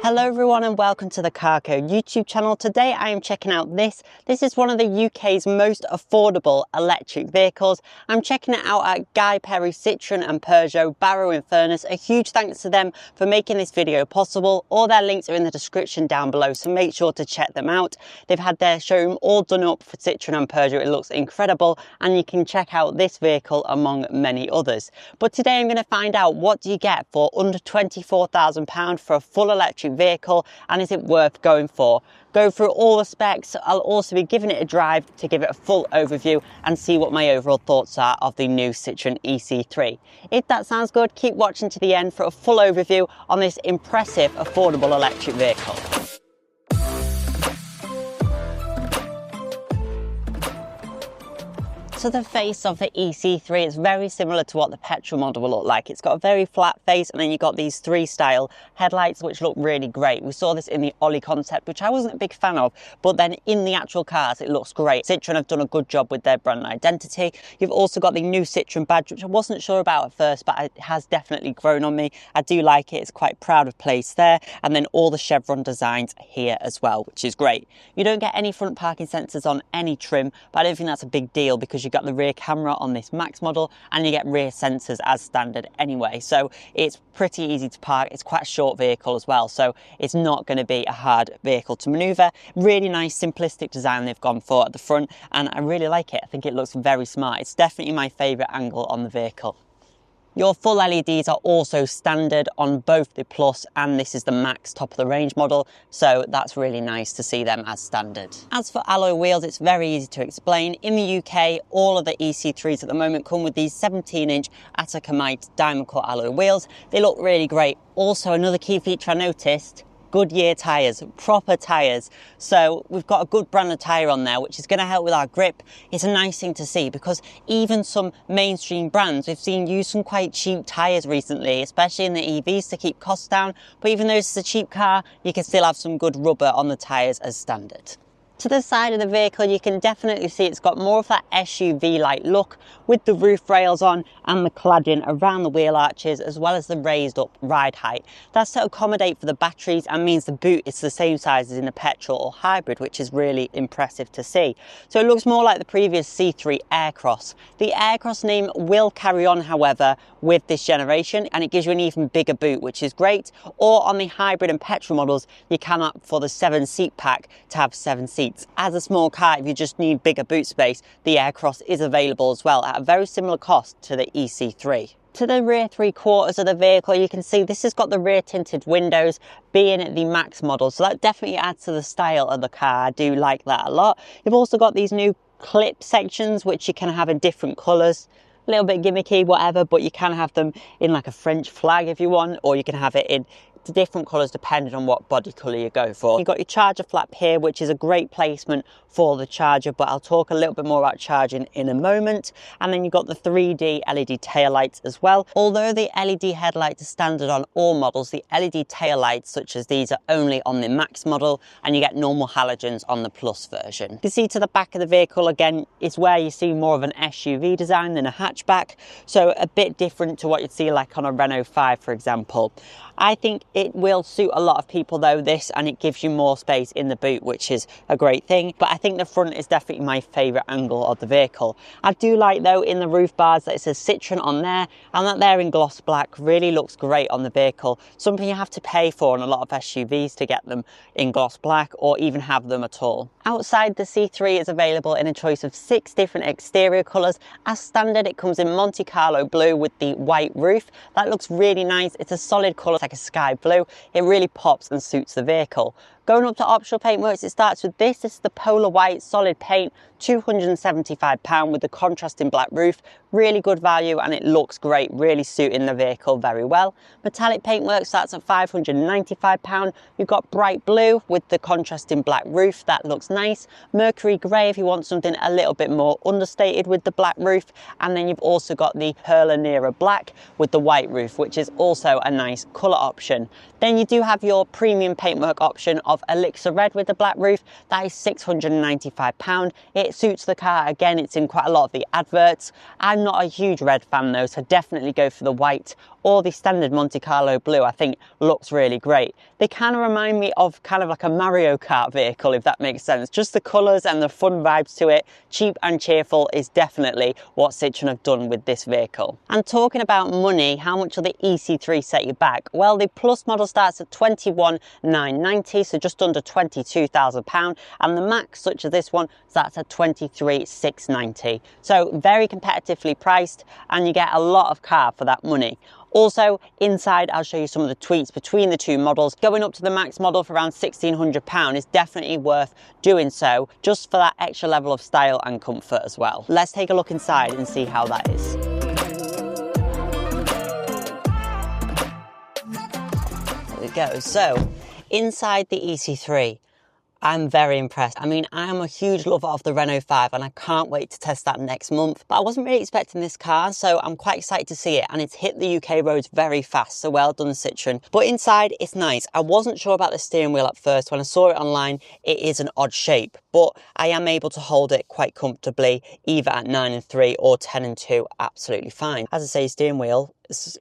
Hello everyone and welcome to the Carcode YouTube channel. Today I am checking out this. This is one of the UK's most affordable electric vehicles. I'm checking it out at Guy Perry, Citroen and Peugeot, Barrow-in-Furness. A huge thanks to them for making this video possible. All their links are in the description down below, so make sure to check them out. They've had their showroom all done up for Citroen and Peugeot. It looks incredible and you can check out this vehicle among many others. But today I'm going to find out what do you get for under £24,000 for a full electric vehicle, and is it worth going for? Go through all the specs. I'll also be giving it a drive to give it a full overview and see what my overall thoughts are of the new Citroen e-C3. If that sounds good, keep watching to the end for a full overview on this impressive affordable electric vehicle. So the face of the e-C3 is very similar to what the petrol model will look like. It's got a very flat face, and then you've got these three style headlights which look really great. We saw this in the Ollie concept, which I wasn't a big fan of, but then in the actual cars it looks great. Citroen have done a good job with their brand identity. You've also got the new Citroen badge, which I wasn't sure about at first, but it has definitely grown on me. I do like it. It's quite proud of place there, and then all the chevron designs here as well, which is great. You don't get any front parking sensors on any trim, but I don't think that's a big deal because you got the rear camera on this Max model and you get rear sensors as standard anyway, so it's pretty easy to park. It's quite a short vehicle as well, so it's not going to be a hard vehicle to maneuver. Really nice simplistic design they've gone for at the front, and I really like it. I think it looks very smart. It's definitely my favorite angle on the vehicle. Your full LEDs are also standard on both the Plus and this is the Max top of the range model, so that's really nice to see them as standard. As for alloy wheels, it's very easy to explain. In the UK, all of the e-C3s at the moment come with these 17-inch Atacamite diamond cut alloy wheels. They look really great. Also, another key feature I noticed, Goodyear tyres, proper tyres. So we've got a good brand of tyre on there, which is going to help with our grip. It's a nice thing to see because even some mainstream brands we've seen use some quite cheap tyres recently, especially in the EVs to keep costs down. But even though it's a cheap car, you can still have some good rubber on the tyres as standard. To the side of the vehicle, you can definitely see it's got more of that SUV-like look with the roof rails on and the cladding around the wheel arches, as well as the raised up ride height. That's to accommodate for the batteries and means the boot is the same size as in a petrol or hybrid, which is really impressive to see. So it looks more like the previous C3 Aircross. The Aircross name will carry on, however, with this generation, and it gives you an even bigger boot, which is great. Or on the hybrid and petrol models, you can opt for the 7-seat pack to have 7 seats. As a small car, if you just need bigger boot space, the Aircross is available as well at a very similar cost to the e-C3. To the rear three quarters of the vehicle, you can see this has got the rear tinted windows, being the Max model, so that definitely adds to the style of the car. I do like that a lot. You've also got these new clip sections which you can have in different colours. A little bit gimmicky, whatever, but you can have them in like a French flag if you want, or you can have it in different colours depending on what body colour you go for. You've got your charger flap here, which is a great placement for the charger, but I'll talk a little bit more about charging in a moment. And then you've got the 3D LED tail lights as well. Although the LED headlights are standard on all models, the LED tail lights such as these are only on the Max model, and you get normal halogens on the Plus version. You can see to the back of the vehicle, again, it's where you see more of an SUV design than a hatchback, so a bit different to what you'd see like on a Renault 5, for example. I think it will suit a lot of people though, this, and it gives you more space in the boot, which is a great thing. But I think the front is definitely my favourite angle of the vehicle. I do like though in the roof bars that it says Citroen on there, and that they're in gloss black really looks great on the vehicle. Something you have to pay for on a lot of SUVs to get them in gloss black or even have them at all. Outside, the C3 is available in a choice of 6 different exterior colours. As standard, it comes in Monte Carlo blue with the white roof. That looks really nice. It's a solid colour, like a sky blue. It really pops and suits the vehicle. Going up to optional paintworks, it starts with this. This is the Polar White solid paint, £275 with the contrasting black roof. Really good value and it looks great, really suiting the vehicle very well. Metallic paintwork starts at £595. You've got bright blue with the contrasting black roof. That looks nice. Mercury grey if you want something a little bit more understated with the black roof. And then you've also got the Perlanera black with the white roof, which is also a nice colour option. Then you do have your premium paintwork option of of Elixir Red with the black roof. That is £695. It suits the car. Again, it's in quite a lot of the adverts. I'm not a huge red fan though, so definitely go for the white or the standard Monte Carlo blue. I think looks really great. They kind of remind me of kind of like a Mario Kart vehicle, if that makes sense. Just the colours and the fun vibes to it. Cheap and cheerful is definitely what Citroen have done with this vehicle. And talking about money, how much will the e-C3 set you back? Well, the Plus model starts at £21,990, so just under £22,000, and the Max, such as this one, starts at £23,690. So very competitively priced, and you get a lot of car for that money. Also, inside, I'll show you some of the tweaks between the two models. Going up to the Max model for around £1,600 is definitely worth doing so, just for that extra level of style and comfort as well. Let's take a look inside and see how that is. There we go. So, inside the e-C3, I'm very impressed. I mean, I am a huge lover of the Renault 5 and I can't wait to test that next month. But I wasn't really expecting this car, so I'm quite excited to see it, and it's hit the UK roads very fast, so well done, Citroen. But inside, it's nice. I wasn't sure about the steering wheel at first. When I saw it online, it is an odd shape, but I am able to hold it quite comfortably, either at 9 and 3 or 10 and 2, absolutely fine. As I say, steering wheel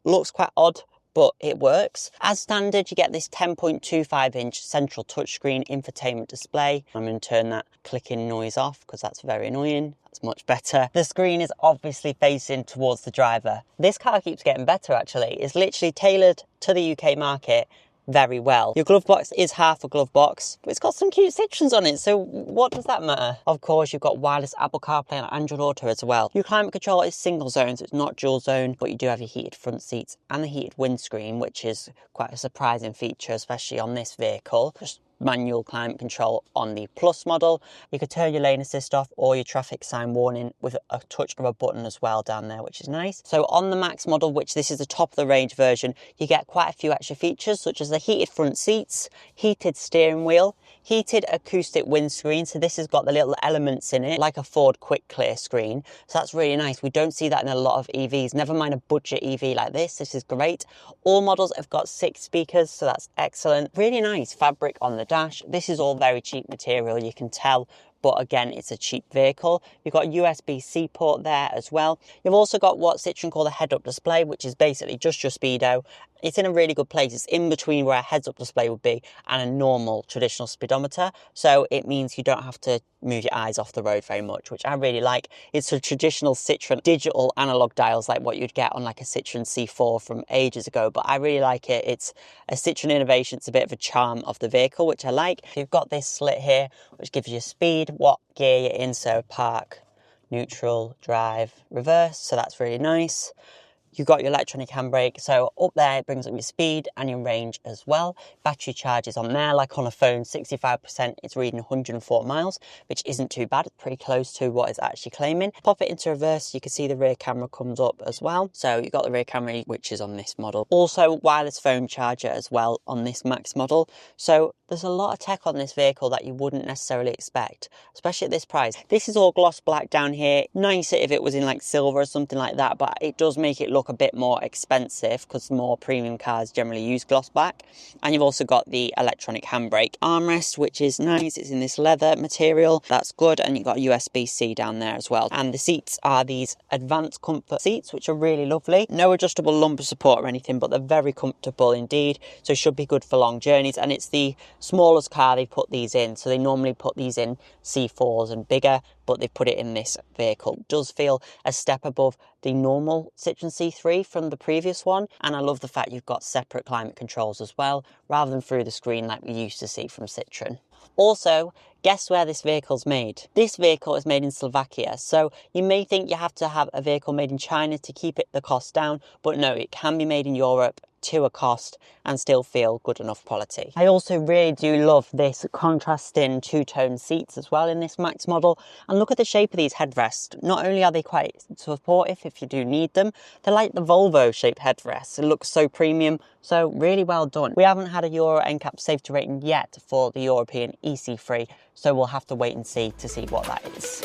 looks quite odd, but it works. As standard, you get this 10.25-inch central touchscreen infotainment display. I'm going to turn that clicking noise off because that's very annoying. That's much better. The screen is obviously facing towards the driver. This car keeps getting better, actually. It's literally tailored to the UK market very well. Your glove box is half a glove box, but it's got some cute Citroens on it, so what does that matter? Of course, you've got wireless Apple CarPlay and Android Auto as well. Your climate control is single zone, so it's not dual zone, but you do have your heated front seats and the heated windscreen, which is quite a surprising feature, especially on this vehicle. Just manual climate control on the Plus model. You could turn your lane assist off or your traffic sign warning with a touch of a button as well down there, which is nice. So on the Max model, which this is the top of the range version, you get quite a few extra features such as the heated front seats, heated steering wheel, heated acoustic windscreen. So this has got the little elements in it like a Ford Quick Clear screen, so that's really nice. We don't see that in a lot of EVs, never mind a budget EV like this. This is great. All models have got 6 speakers, so that's excellent. Really nice fabric on the dash. This is all very cheap material, you can tell, but again, it's a cheap vehicle. You've got a USB-C port there as well. You've also got what Citroen call a head-up display, which is basically just your speedo. It's in a really good place. It's in between where a heads-up display would be and a normal traditional speedometer. So it means you don't have to move your eyes off the road very much, which I really like. It's a traditional Citroen digital analog dials like what you'd get on like a Citroen C4 from ages ago, but I really like it. It's a Citroen innovation. It's a bit of a charm of the vehicle, which I like. You've got this slit here, which gives you speed, what gear you're in, so park, neutral, drive, reverse, so that's really nice. You've got your electronic handbrake, so up there it brings up your speed and your range as well. Battery charge is on there, like on a phone, 65%, it's reading 104 miles, which isn't too bad. It's pretty close to what it's actually claiming. Pop it into reverse, you can see the rear camera comes up as well. So you've got the rear camera, which is on this model. Also, wireless phone charger as well on this Max model. So there's a lot of tech on this vehicle that you wouldn't necessarily expect, especially at this price. This is all gloss black down here. Nicer if it was in like silver or something like that, but it does make it look a bit more expensive because more premium cars generally use gloss black. And you've also got the electronic handbrake armrest, which is nice. It's in this leather material. That's good. And you've got USB-C down there as well. And the seats are these advanced comfort seats, which are really lovely. No adjustable lumbar support or anything, but they're very comfortable indeed. So should be good for long journeys. And it's the smallest car they put these in. So they normally put these in C4s and bigger, but they've put it in this vehicle. It does feel a step above the normal Citroen C3 from the previous one. And I love the fact you've got separate climate controls as well, rather than through the screen like we used to see from Citroen. Also, guess where this vehicle's made? This vehicle is made in Slovakia. So you may think you have to have a vehicle made in China to keep the cost down, but no, it can be made in Europe to a cost and still feel good enough quality. I also really do love this contrasting two-tone seats as well in this Max model. And look at the shape of these headrests. Not only are they quite supportive if you do need them, they're like the Volvo shaped headrests. It looks so premium, so really well done. We haven't had a Euro NCAP safety rating yet for the European e-C3, so we'll have to wait and see to see what that is.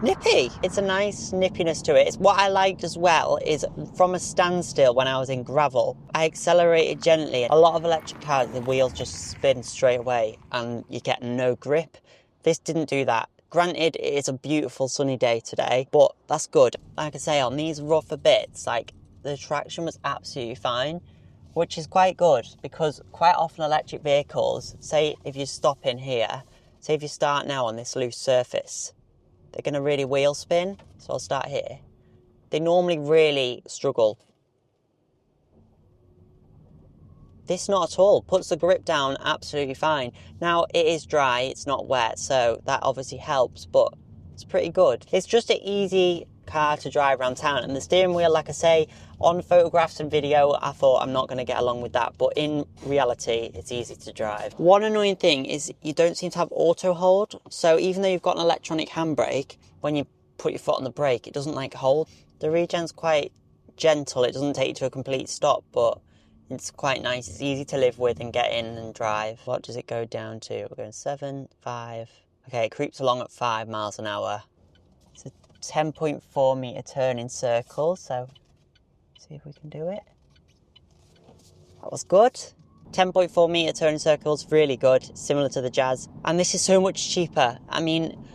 nippy. It's a nice nippiness to it. What I liked as well is from a standstill when I was in gravel, I accelerated gently. A lot of electric cars, the wheels just spin straight away and you get no grip. This didn't do that. Granted, it is a beautiful sunny day today, but that's good. Like I say, on these rougher bits, like the traction was absolutely fine, which is quite good because quite often electric vehicles, say if you stop in here, say if you start now on this loose surface, they're going to really wheel spin. So I'll start here. They normally really struggle. This not at all. Puts the grip down absolutely fine. Now it is dry, it's not wet, so that obviously helps, but it's pretty good. It's just an easy car to drive around town, and the steering wheel, like I say, on photographs and video, I thought I'm not going to get along with that, but in reality, it's easy to drive. One annoying thing is you don't seem to have auto hold, so even though you've got an electronic handbrake, when you put your foot on the brake, it doesn't like hold. The regen's quite gentle, it doesn't take you to a complete stop, but it's quite nice. It's easy to live with and get in and drive. What does it go down to? We're going 7, 5. Okay, it creeps along at 5 miles an hour. It's a 10.4 metre turn in circles, so see if we can do it. That was good. 10.4 metre turn in circles, really good, similar to the Jazz. And this is so much cheaper. I mean,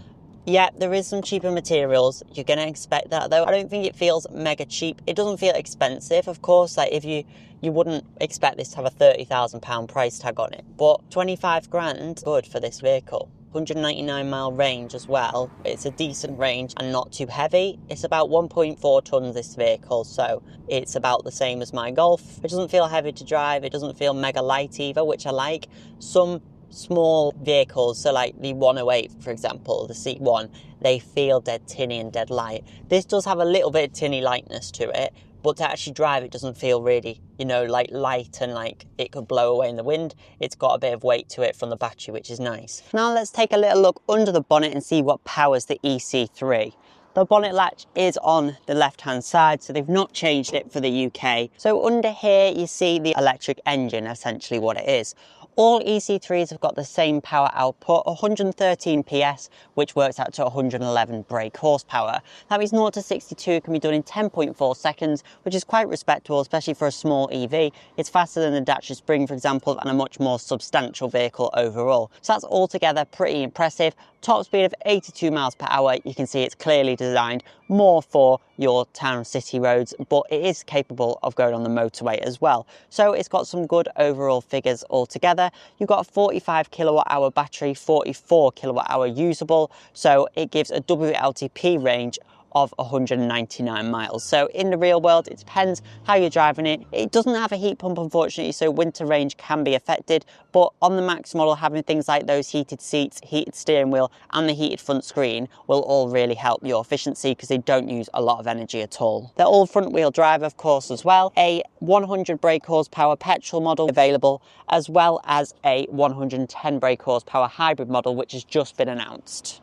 yeah, there is some cheaper materials. You're going to expect that, though. I don't think it feels mega cheap. It doesn't feel expensive, of course. Like, if you wouldn't expect this to have a £30,000 price tag on it. But 25 grand, good for this vehicle. 199 mile range as well. It's a decent range and not too heavy. It's about 1.4 tons, this vehicle, so it's about the same as my Golf. It doesn't feel heavy to drive. It doesn't feel mega light either, which I like. Some small vehicles, so like the 108 for example, the C1, they feel dead tinny and dead light. This does have a little bit of tinny lightness to it, but to actually drive it doesn't feel really, you know, like light and like it could blow away in the wind. It's got a bit of weight to it from the battery, which is nice. Now let's take a little look under the bonnet and see what powers the e-C3. The bonnet latch is on the left hand side, so they've not changed it for the UK. So under here you see the electric engine, essentially what it is. All e-C3s have got the same power output, 113 PS, which works out to 111 brake horsepower. That means 0 to 62 can be done in 10.4 seconds, which is quite respectable, especially for a small EV. It's faster than the Dacia Spring, for example, and a much more substantial vehicle overall. So that's altogether pretty impressive. Top speed of 82 miles per hour. You can see it's clearly designed more for your town city roads, but it is capable of going on the motorway as well. So it's got some good overall figures altogether. You've got a 45 kilowatt hour battery, 44 kilowatt hour usable. So it gives a WLTP range of 199 miles. So in the real world, it depends how you're driving it. It doesn't have a heat pump, unfortunately, so winter range can be affected. But on the Max model, having things like those heated seats, heated steering wheel, and the heated front screen will all really help your efficiency because they don't use a lot of energy at all. They're all front wheel drive, of course, as well. A 100 brake horsepower petrol model available, as well as a 110 brake horsepower hybrid model, which has just been announced.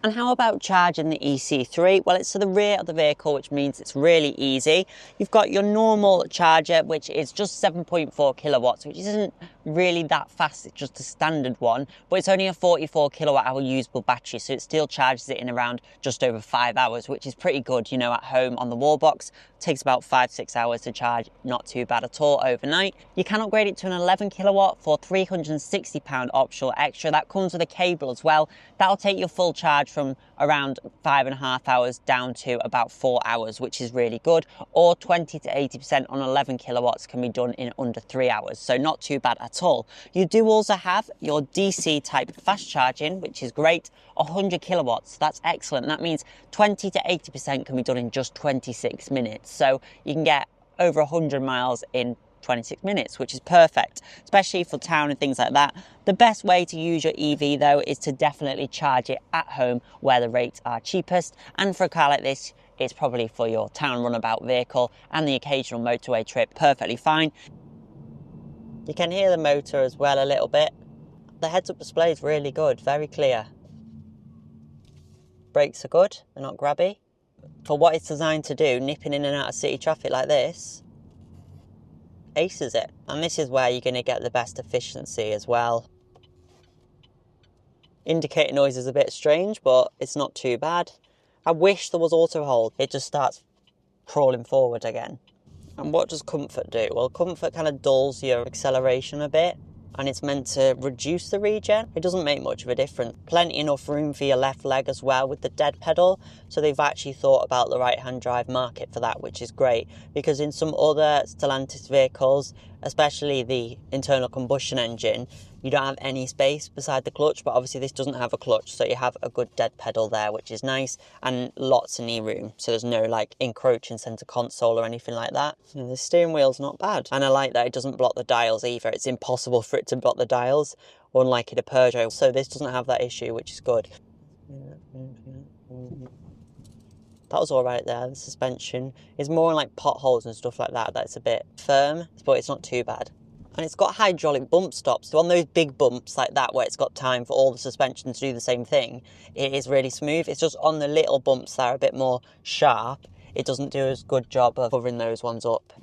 And how about charging the e-C3? Well, it's to the rear of the vehicle, which means it's really easy. You've got your normal charger, which is just 7.4 kilowatts, which isn't really that fast. It's just a standard one, but it's only a 44 kilowatt hour usable battery, so it still charges it in around just over 5 hours, which is pretty good. You know, at home on the wall box, it takes about 5-6 hours to charge. Not too bad at all overnight. You can upgrade it to an 11 kilowatt for £360 optional extra. That comes with a cable as well. That'll take your full charge from around 5.5 hours down to about 4 hours, which is really good. Or 20 to 80% on 11 kilowatts can be done in under 3 hours, so not too bad at all. You do also have your DC type fast charging, which is great, 100 kilowatts. That's excellent. That means 20 to 80% can be done in just 26 minutes. So you can get over 100 miles in 26 minutes, which is perfect, especially for town and things like that. The best way to use your EV though is to definitely charge it at home where the rates are cheapest, and for a car like this it's probably for your town runabout vehicle and the occasional motorway trip perfectly fine. You can hear the motor as well a little bit. The heads-up display is really good, very clear. Brakes are good, they're not grabby. For what it's designed to do, nipping in and out of city traffic like this, aces it. And this is where you're going to get the best efficiency as well. Indicator noise is a bit strange, but it's not too bad. I wish there was auto hold. It just starts crawling forward again. And what does comfort do? Well, comfort kind of dulls your acceleration a bit, and it's meant to reduce the regen. It doesn't make much of a difference. Plenty enough room for your left leg as well with the dead pedal, so they've actually thought about the right-hand drive market for that, which is great, because in some other Stellantis vehicles, especially the internal combustion engine, you don't have any space beside the clutch, but obviously this doesn't have a clutch, so you have a good dead pedal there, which is nice, and lots of knee room, so there's no like encroaching centre console or anything like that. The steering wheel's not bad, and I like that it doesn't block the dials either. It's impossible for it to block the dials, unlike in a Peugeot, so this doesn't have that issue, which is good. That was all right there. The suspension is more like potholes and stuff like that. That's a bit firm, but it's not too bad. And it's got hydraulic bump stops. So on those big bumps like that, where it's got time for all the suspension to do the same thing, it is really smooth. It's just on the little bumps that are a bit more sharp, it doesn't do as good job of covering those ones up.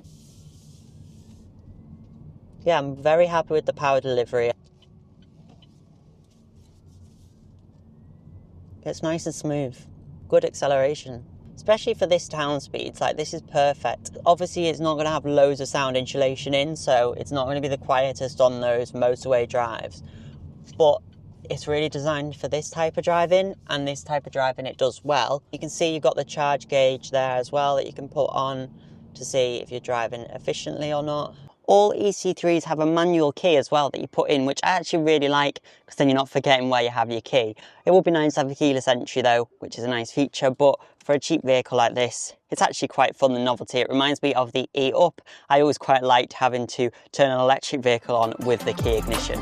Yeah, I'm very happy with the power delivery. It's nice and smooth. Good acceleration. Especially for this town speeds, like this is perfect. Obviously it's not going to have loads of sound insulation in, so it's not going to be the quietest on those motorway drives, but it's really designed for this type of driving, and this type of driving it does well. You can see you've got the charge gauge there as well that you can put on to see if you're driving efficiently or not. All e-C3s have a manual key as well that you put in, which I actually really like, because then you're not forgetting where you have your key. It would be nice to have a keyless entry though, which is a nice feature, but for a cheap vehicle like this, it's actually quite fun, the novelty. It reminds me of the e-Up. I always quite liked having to turn an electric vehicle on with the key ignition.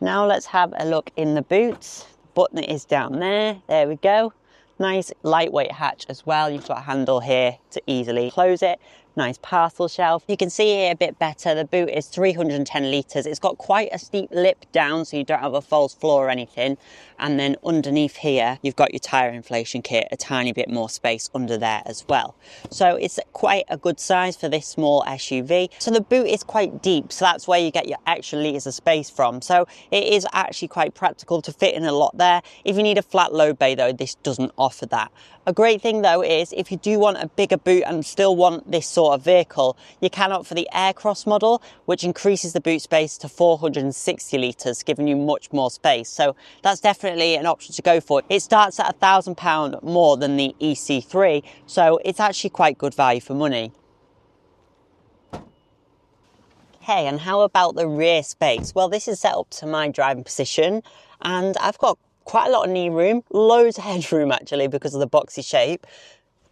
Now let's have a look in the boot. The button is down there, there we go. Nice lightweight hatch as well. You've got a handle here to easily close it. Nice parcel shelf. You can see here a bit better. The boot is 310 litres. It's got quite a steep lip down, so you don't have a false floor or anything. And then underneath here, you've got your tyre inflation kit, a tiny bit more space under there as well. So it's quite a good size for this small SUV. So the boot is quite deep, so that's where you get your extra litres of space from. So it is actually quite practical to fit in a lot there. If you need a flat load bay though, this doesn't offer that. A great thing though is if you do want a bigger boot and still want this sort of vehicle, you can opt for the Aircross model, which increases the boot space to 460 litres, giving you much more space. So that's definitely an option to go for. It starts at £1,000 more than the e-C3, so it's actually quite good value for money. Okay, and how about the rear space? Well, this is set up to my driving position, and I've got quite a lot of knee room, loads of headroom actually because of the boxy shape.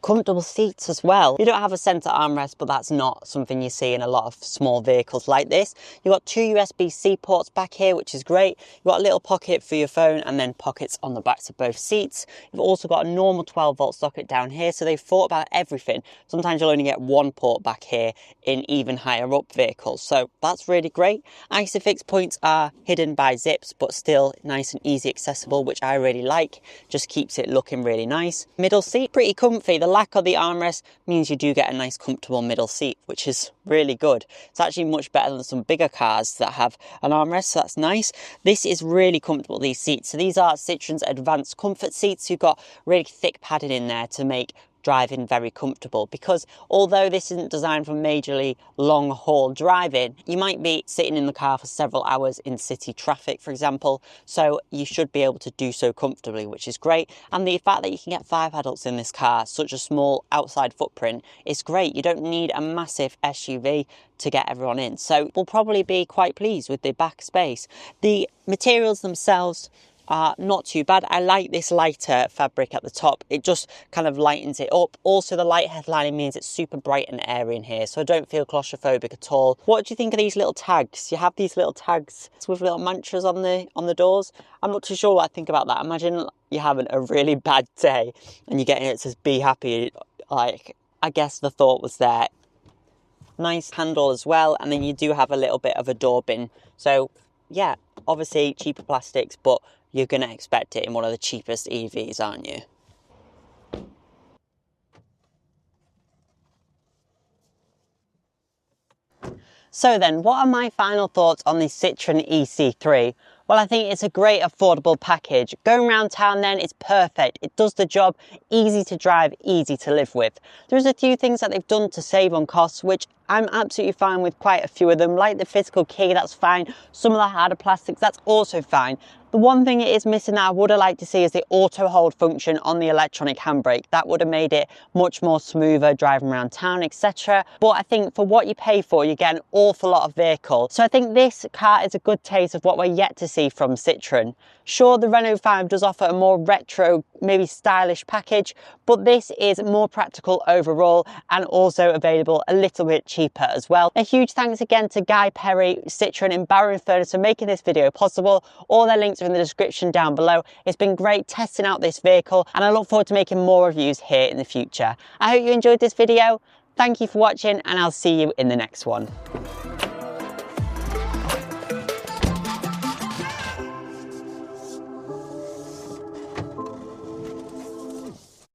Comfortable seats as well. You don't have a centre armrest, but that's not something you see in a lot of small vehicles like this. You've got two USB-C ports back here, which is great. You've got a little pocket for your phone and then pockets on the backs of both seats. You've also got a normal 12-volt socket down here, so they've thought about everything. Sometimes you'll only get one port back here in even higher up vehicles, so that's really great. Isofix points are hidden by zips, but still nice and easy accessible, which I really like. Just keeps it looking really nice. Middle seat, pretty comfy. The lack of the armrest means you do get a nice comfortable middle seat, which is really good. It's actually much better than some bigger cars that have an armrest, so that's nice. This is really comfortable, these seats. So these are Citroen's advanced comfort seats. You've got really thick padding in there to make driving very comfortable, because although this isn't designed for majorly long haul driving, you might be sitting in the car for several hours in city traffic, for example, so you should be able to do so comfortably, which is great. And the fact that you can get 5 adults in this car, such a small outside footprint, is great. You don't need a massive SUV to get everyone in, so we'll probably be quite pleased with the back space. The materials themselves are not too bad. I like this lighter fabric at the top. It just kind of lightens it up. Also, the light headlining means it's super bright and airy in here, so I don't feel claustrophobic at all. What do you think of these little tags? You have these little tags with little mantras on the doors. I'm not too sure what I think about that. Imagine you're having a really bad day and you're getting it to be happy. Like, I guess the thought was there. Nice handle as well, and then you do have a little bit of a door bin. So yeah, obviously cheaper plastics, but you're going to expect it in one of the cheapest EVs, aren't you? So then, what are my final thoughts on the Citroen e-C3? Well, I think it's a great affordable package. Going around town then, it's perfect. It does the job, easy to drive, easy to live with. There's a few things that they've done to save on costs, which I'm absolutely fine with quite a few of them, like the physical key, that's fine. Some of the harder plastics, that's also fine. The one thing it is missing that I would have liked to see is the auto hold function on the electronic handbrake. That would have made it much more smoother driving around town, etc. But I think for what you pay for, you get an awful lot of vehicle. So I think this car is a good taste of what we're yet to see from Citroen. Sure, the Renault 5 does offer a more retro, maybe stylish package, but this is more practical overall and also available a little bit cheaper as well. A huge thanks again to Guy Perry, Citroen in Barrow in Furness for making this video possible. All their links are in the description down below. It's been great testing out this vehicle and I look forward to making more reviews here in the future. I hope you enjoyed this video. Thank you for watching and I'll see you in the next one.